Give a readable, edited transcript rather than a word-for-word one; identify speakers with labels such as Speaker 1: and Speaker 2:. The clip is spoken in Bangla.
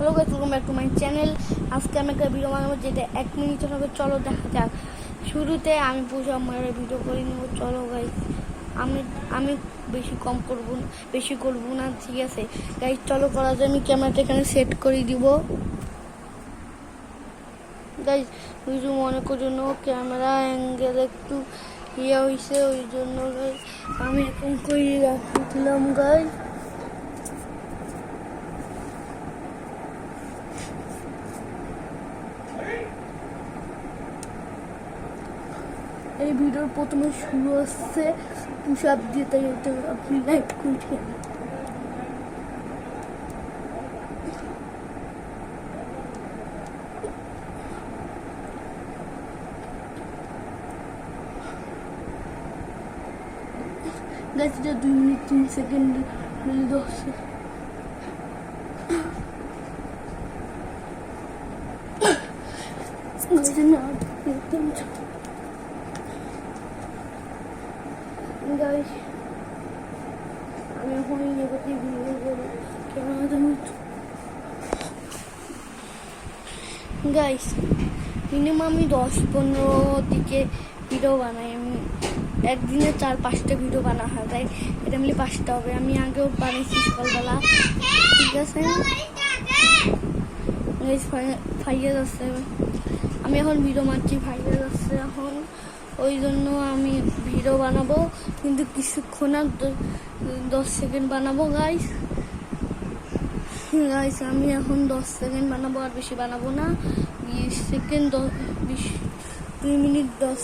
Speaker 1: Hello guys, welcome back to my channel. আজকে আমি একটা ভিডিও বানাবো যেটা 1 মিনিটের হবে। চলো দেখা যাক। শুরুতে আমি পুজো মারে ভিডিও করে নেব। চলো গাইস, আমি বেশি কম করব না, বেশি করব না, ঠিক আছে গাইস? চলো করা যায়। আমি ক্যামেরাটা এখানে সেট করে দিব গাইস। কিছু মনে করো না, ক্যামেরা অ্যাঙ্গেল একটু ইয়ে হয়েছে, ওই জন্য গাইস আমি এখন করে রাখছিলাম গাইস। এই ভিডিওর প্রথমে শুরু হচ্ছে পুশ আপ দিয়ে, তাই এটা আপনি লাইক করছেন। গাইস এটা 2 মিনিট 3 সেকেন্ড 10 সেকেন্ড। গাইস আমি এখন নেগেটিভ ভিডিও করবো গাইস। মিনিমাম আমি 10-15 দিকে ভিডিও বানাই। আমি একদিনে 4-5টা ভিডিও বানা হয়, তাই এটা মিলে 5টা হবে। আমি আগেও বানিয়েছি সকালবেলা, ঠিক আছে গাইস? ফাইয়ার আছে, আমি এখন ভিডিও মারছি, ফাইয়ার আছে এখন, ওই জন্য আমি ভিডিও বানাবো, কিন্তু কিছুক্ষণ আর 10 সেকেন্ড বানাবো গাইস। আমি এখন 10 সেকেন্ড বানাবো, আর বেশি বানাবো না। 20 সেকেন্ড 2 মিনিট 10